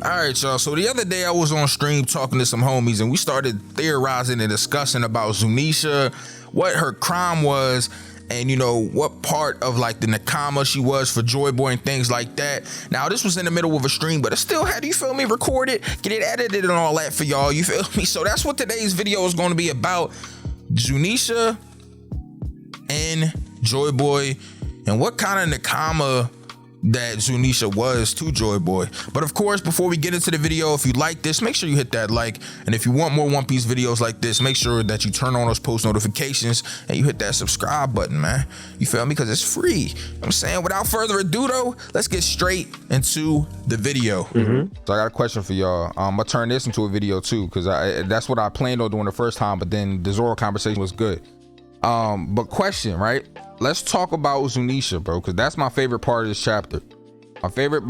right, y'all. So the other day I was on stream talking to some homies and we started theorizing and discussing about Zunisha, what her crime was, and you know what part of like the nakama she was for Joyboy and things like that. Now this was in the middle of a stream, but it still had, you feel me, recorded, get it edited and all that for y'all, you feel me? So that's what today's video is going to be about: Zunisha and Joyboy, and what kind of nakama that Zunisha was to Joyboy. But of course, before we get into the video, if you like this, make sure you hit that like, and if you want more One Piece videos like this, make sure that you turn on those post notifications and you hit that subscribe button, man. You feel me? Because it's free. You know what I'm saying, without further ado though, let's get straight into the video. So I got a question for y'all. I'm gonna turn this into a video too, because that's what I planned on doing the first time, but then the Zoro conversation was good. But question, right? Let's talk about Zunisha, bro, because that's my favorite part of this chapter. My favorite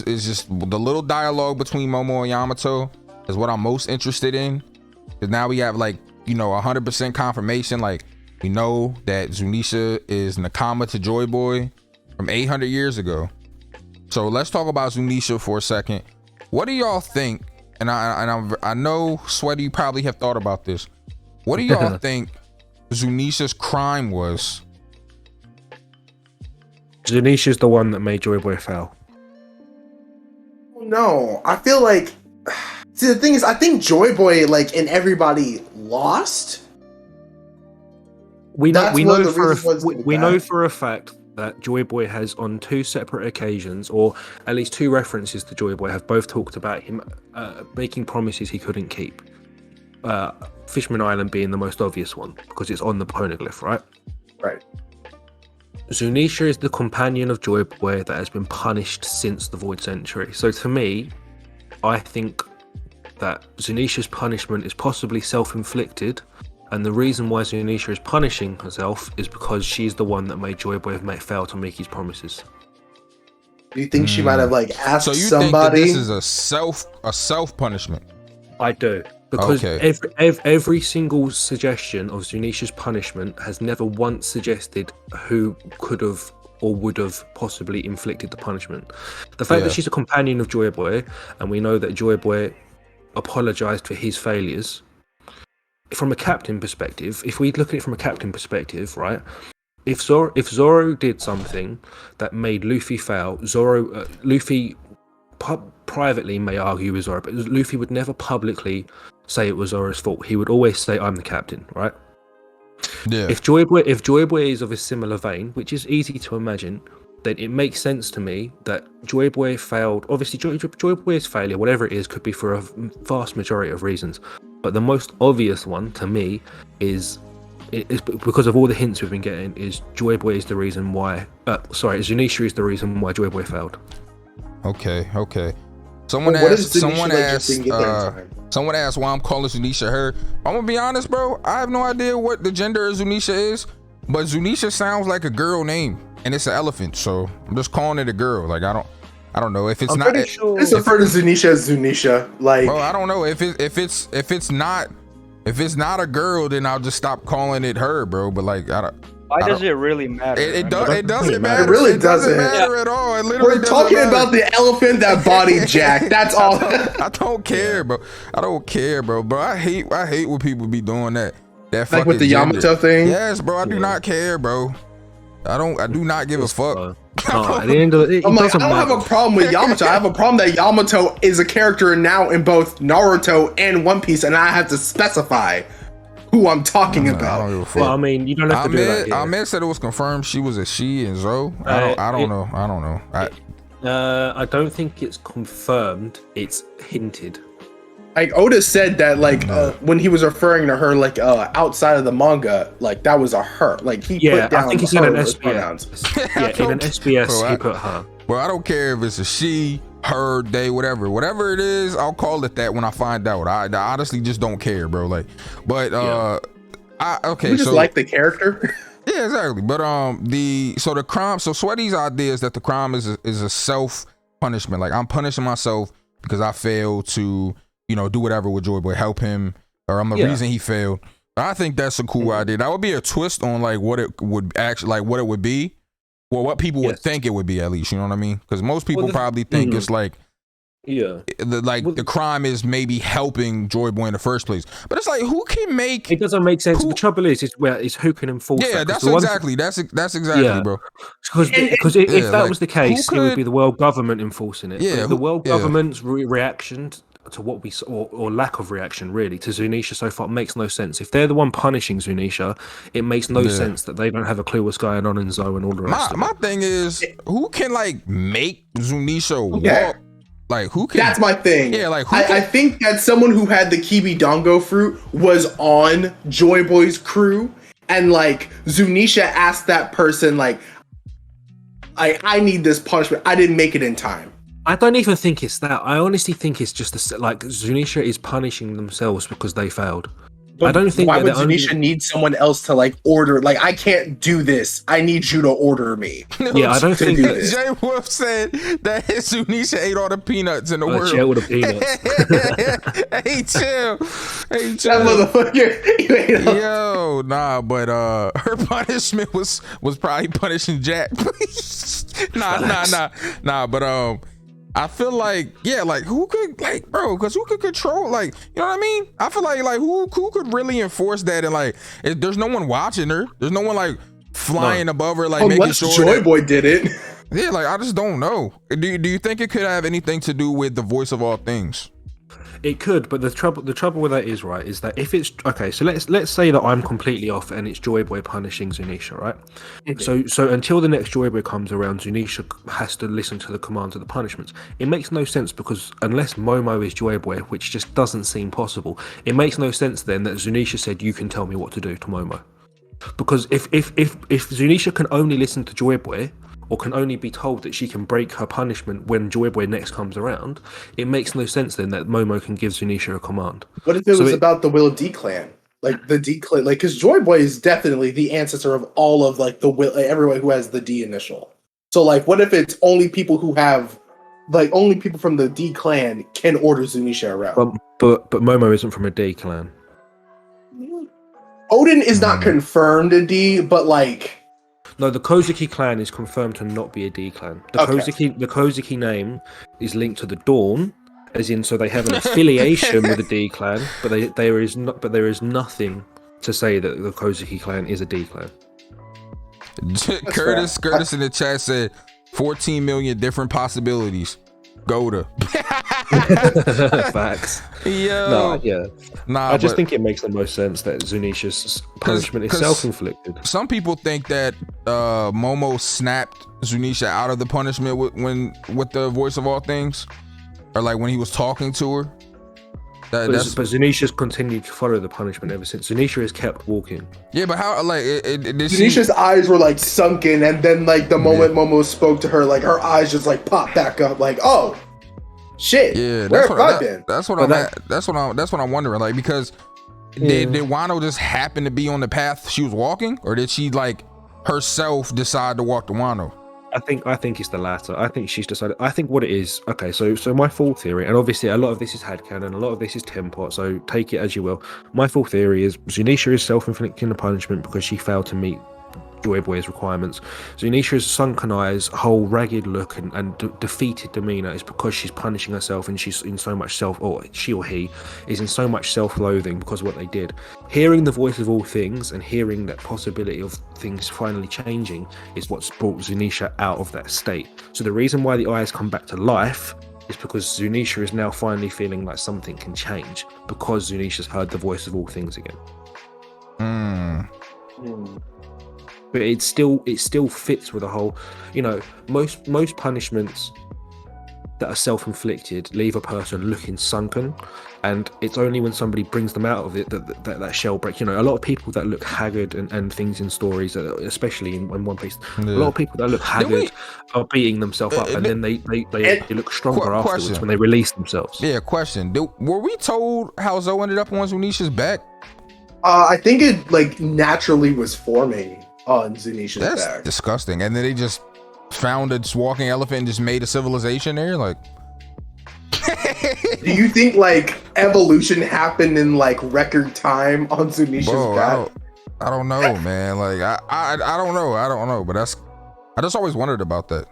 is just the little dialogue between Momo and Yamato is what I'm most interested in, because now we have, like, you know, 100% confirmation. Like, we know that Zunisha is nakama to Joyboy from 800 years ago. So let's talk about Zunisha for a second. What do y'all think? And I know Sweaty probably have thought about this. What do y'all think Zunisha's crime was? Zunisha's the one that made Joyboy fail. No, I feel like, see, the thing is, I think Joyboy, like, and everybody lost. We know for a fact that Joyboy has, on 2 separate occasions, or at least 2 references to Joyboy, have both talked about him making promises he couldn't keep. Fishman Island being the most obvious one, because it's on the poneglyph, right? Right. Zunisha is the companion of Joyboy that has been punished since the Void Century. So to me, I think that Zunisha's punishment is possibly self-inflicted, and the reason why Zunisha is punishing herself is because she's the one that made Joyboy fail to make his promises. Do you think she might have, like, asked so you somebody? think that this is a self punishment? I do. Because every single suggestion of Zunisha's punishment has never once suggested who could have or would have possibly inflicted the punishment. The fact that she's a companion of Joyboy, and we know that Joyboy apologized for his failures, from a captain perspective, if we look at it from a captain perspective, right? If Zoro did something that made Luffy fail, Luffy privately may argue with Zoro, but Luffy would never publicly say it was Zoro's fault. He would always say, "I'm the captain," right? Yeah. If Joyboy is of a similar vein, which is easy to imagine, then it makes sense to me that Joyboy failed. Obviously, Joyboy's failure, whatever it is, could be for a vast majority of reasons. But the most obvious one to me is because of all the hints we've been getting, is Joyboy is the reason why. Zunisha is the reason why Joyboy failed. Okay. Someone asked why I'm calling Zunisha her. I'm gonna be honest, bro. I have no idea what the gender of Zunisha is, but Zunisha sounds like a girl name, and it's an elephant, so I'm just calling it a girl. Like, I don't know if it's I'm not. Pretty sure. It's referred to Zunisha as Zunisha. Like, bro, I don't know if it's not a girl, then I'll just stop calling it her, bro. But like, why does it really matter? It doesn't matter. It really doesn't matter at all. It literally We're talking about the elephant that body Jack. That's all. I don't care, bro. I don't care, bro. Bro, I hate when people be doing that. That like with the Yamato thing. Yes, bro. I do not care, bro. I do not give a fuck. At the end of it, I'm like, I don't have a problem with Yamato. I have a problem that Yamato is a character now in both Naruto and One Piece, and I have to specify who I'm talking about. I don't give a fuck. Well, I mean, you don't have to do that. Ahmed said it was confirmed she was a she and Zo. I don't know. I don't think it's confirmed. It's hinted. Like Oda said that, like when he was referring to her, like outside of the manga, like that was a her. Like he put down. I think it's in an SBS. In an SBS, he put her. Well, I don't care if it's a she, her, they, whatever it is, I'll call it that when I find out. I honestly just don't care, bro. Like, but you just like the character. Yeah, exactly. But the crime. So Sweaty's idea is that the crime is a self punishment. Like, I'm punishing myself because I failed to, you know, do whatever with Joyboy, help him, or I'm the reason he failed. I think that's a cool idea. That would be a twist on like what it would actually, like what it would be. Well, what people would think it would be, at least, you know what I mean? Because most people probably think it's like the crime is maybe helping Joyboy in the first place. But it's like, who can make it doesn't make sense. The trouble is who can enforce that? That's exactly, bro. Because if that was the case, it would be the world government enforcing it. Yeah, the world government's reaction to what we saw, or lack of reaction really to Zunisha so far makes no sense. If they're the one punishing Zunisha, it makes no sense that they don't have a clue what's going on in Zoe and all the rest of it. My thing is, who can like make Zunisha walk? Like, who can? That's my thing. Yeah, like, I think that someone who had the Kibidongo fruit was on Joyboy's crew, and like Zunisha asked that person, like, I need this punishment. I didn't make it in time. I don't even think it's that. I honestly think it's just like Zunisha is punishing themselves because they failed. But I don't think. Why would Zunisha need someone else to like order? Like, I can't do this. I need you to order me. Yeah, I don't think. Jay Wolf said that Zunisha ate all the peanuts in the world. She ate all the peanuts. Hey, chill. That motherfucker. Yo, nah, but her punishment was probably punishing Jack. Nah, but I feel like, like, who could, like, bro, because who could control, like, you know what I mean? I feel like who could really enforce that? And like, there's no one watching her. There's no one like flying above her, like making sure. Joyboy did it. Yeah, like, I just don't know. Do you think it could have anything to do with the voice of all things? It could, but the trouble with that is, right, is that if it's okay, so let's say that I'm completely off and it's Joyboy punishing Zunisha, right? Mm-hmm. So until the next Joyboy comes around, Zunisha has to listen to the commands of the punishments. It makes no sense because unless Momo is Joyboy, which just doesn't seem possible, it makes no sense then that Zunisha said you can tell me what to do to Momo. Because if Zunisha can only listen to Joyboy, or can only be told that she can break her punishment when Joyboy next comes around, it makes no sense then that Momo can give Zunisha a command. What if it was about the Will D clan? Like the D clan, like, because Joyboy is definitely the ancestor of all of like the Will, everyone who has the D initial. So like, what if it's only people who have, like, only people from the D clan can order Zunisha around? But Momo isn't from a D clan. Odin is not confirmed in D, but like. No, the Kozuki clan is confirmed to not be a D clan. The Kozuki name is linked to the Dawn, as in, so they have an affiliation with the D clan, but there is nothing to say that the Kozuki clan is a D clan. Curtis in the chat said 14 million different possibilities. Go to facts. Yo. I just think it makes the most sense that Zunisha's punishment is self-inflicted. Some people think that Momo snapped Zunisha out of the punishment with the voice of all things, or like when he was talking to her. But Zunisha's continued to follow the punishment ever since. Zunisha has kept walking. Yeah, but how, like, Zunisha's eyes were like sunken, and then like the moment Momo spoke to her, like her eyes just like popped back up, like, oh shit. Yeah, where have I been? That's what I'm wondering. Like, because did Wano just happen to be on the path she was walking, or did she like herself decide to walk to Wano? I think it's the latter. I think she's decided. I think what it is. Okay, so my full theory, and obviously a lot of this is headcanon, a lot of this is tempot, so take it as you will. My full theory is Zunisha is self-inflicting the punishment because she failed to meet Joyboy's requirements. Zunisha's sunken eyes, whole ragged look, and defeated demeanor is because she's punishing herself, and she's in so much she or he is in so much self-loathing because of what they did. Hearing the voice of all things and hearing that possibility of things finally changing is what's brought Zunisha out of that state. So the reason why the eyes come back to life is because Zunisha is now finally feeling like something can change because Zunisha's heard the voice of all things again. But it still fits with the whole, you know, most punishments that are self-inflicted leave a person looking sunken, and it's only when somebody brings them out of it that shell breaks. You know, a lot of people that look haggard and things in stories, especially in One Piece, a lot of people that look haggard are beating themselves up, and then they look stronger afterwards when they release themselves. Yeah, question. Were we told how Zoe ended up on Zunisha's back? I think it like naturally was forming on Zunisha's back. That's disgusting. And then they just found a walking elephant and just made a civilization there? Like, do you think like evolution happened in like record time on Zunisha's back? I don't know, man. Like, I don't know. But I just always wondered about that.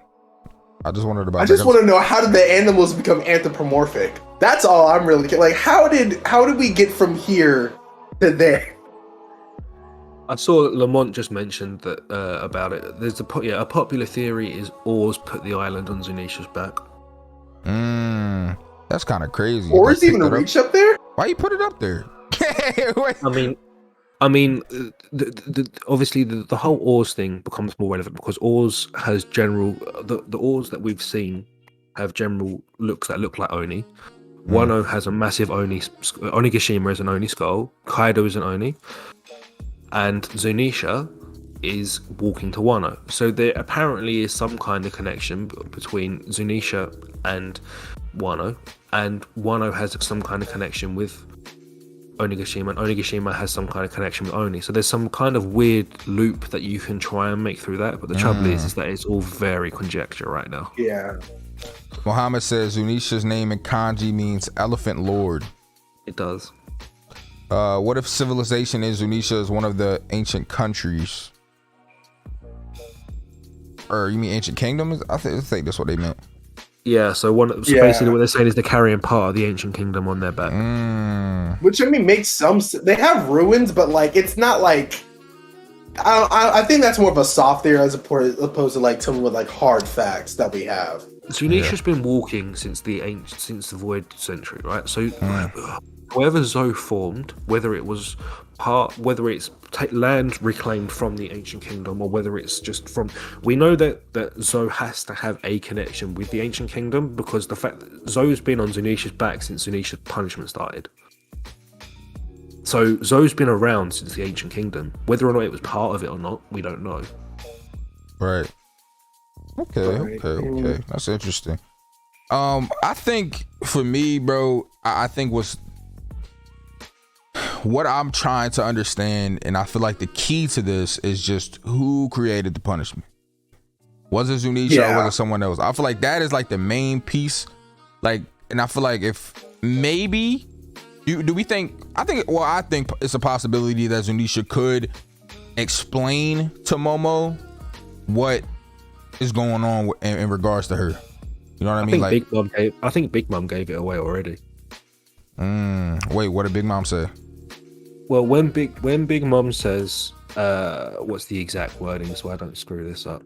I just wondered about. I just want to know, how did the animals become anthropomorphic? That's all I'm really like. How did we get from here to there? I saw Lamont just mentioned that about it. There's a popular theory is Oars put the island on Zunisha's back. That's kind of crazy. Oars even reach up there? Why you put it up there? I mean, obviously the whole Oars thing becomes more relevant because Oars has general the Oars that we've seen have general looks that look like Oni. Wano has a massive Oni. Onigashima is an Oni skull. Kaido is an Oni. And Zunisha is walking to Wano. So there apparently is some kind of connection between Zunisha and Wano has some kind of connection with Onigashima, and Onigashima has some kind of connection with Oni. So there's some kind of weird loop that you can try and make through that. But the trouble is that it's all very conjecture right now. Yeah. Muhammad says Zunisha's name in kanji means elephant lord. It does. What if civilization in Zunisha is one of the ancient countries? Or you mean ancient kingdoms? I think that's what they meant. Yeah, so basically what they're saying is they're carrying part of the ancient kingdom on their back. Which, I mean, makes some sense. They have ruins, but like it's not like I think that's more of a soft theory as opposed to like some with like hard facts that we have. Zunisha's been walking since the Void Century, right? So wherever Zou formed, whether it's land reclaimed from the ancient kingdom or whether it's just from, we know that Zou has to have a connection with the ancient kingdom because the fact that Zou's been on Zunisha's back since Zunisha's punishment started. So Zou's been around since the ancient kingdom. Whether or not it was part of it or not, we don't know. Right. Okay. That's interesting. I think for me, bro, I think what I'm trying to understand, and I feel like the key to this is just who created the punishment. Was it Zunisha or was it someone else? I feel like that is like the main piece. Like, and I feel like if maybe do we think? I think it's a possibility that Zunisha could explain to Momo what is going on in regards to her. You know what I mean? I think Big Mom gave it away already. Wait, what did Big Mom say? Well, when Big Mom says, what's the exact wording so I don't screw this up?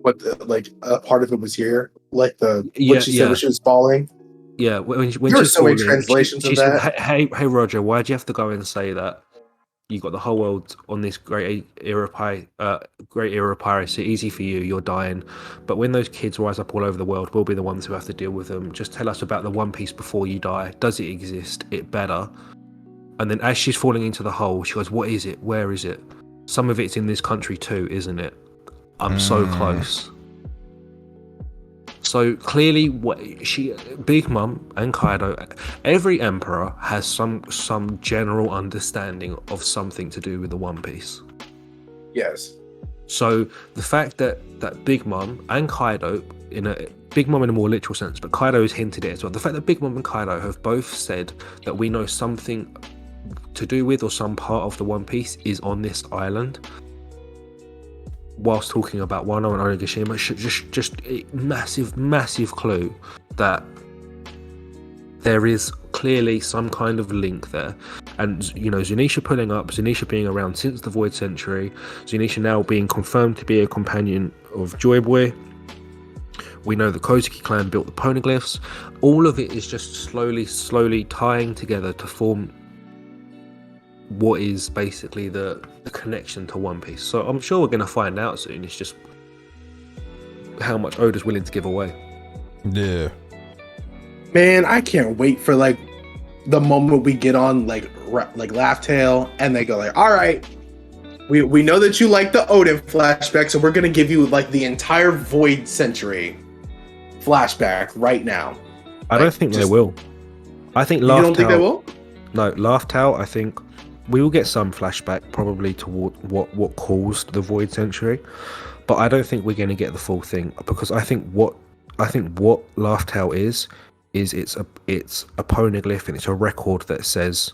What, like a part of it was here, like what she said when she was falling. Yeah, when she's so many translations of that. Hey, Roger, why'd you have to go and say that? You got the whole world on this great era piracy. Easy for you, you're dying. But when those kids rise up all over the world, we'll be the ones who have to deal with them. Just tell us about the One Piece before you die. Does it exist? It better. And then as she's falling into the hole, she goes, what is it? Where is it? Some of it's in this country too, isn't it? I'm so close. So clearly, Big Mom and Kaido, every emperor has some general understanding of something to do with the One Piece. Yes. So the fact that Big Mom and Kaido, Big Mom in a more literal sense, but Kaido has hinted it as well. The fact that Big Mom and Kaido have both said that we know something to do with or some part of the One Piece is on this island, whilst talking about Wano and Onigashima, just a massive clue that there is clearly some kind of link there. And you know, Zunisha pulling up, Zunisha being around since the Void Century, Zunisha now being confirmed to be a companion of Joyboy. We know the Kozuki clan built the poneglyphs. All of it is just slowly tying together to form what is basically the connection to One Piece. So I'm sure we're going to find out soon. It's just how much Oda's willing to give away. Yeah. Man, I can't wait for like the moment we get on like Laugh Tale and they go like, all right, we know that you like the Oden flashback, so we're going to give you like the entire Void Century flashback right now. I don't think they will. I think Laugh Tale. You don't think they will? No, Laugh Tale, I think we will get some flashback probably toward what caused the Void Century, but I don't think we're going to get the full thing because I think what Laugh Tale is it's a poneglyph and it's a record that says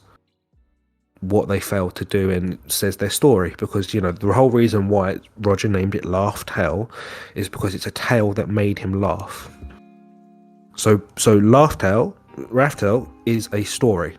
what they failed to do and says their story, because you know the whole reason why Roger named it Laugh Tale is because it's a tale that made him laugh. So Laugh Tale, Raft Tale is a story.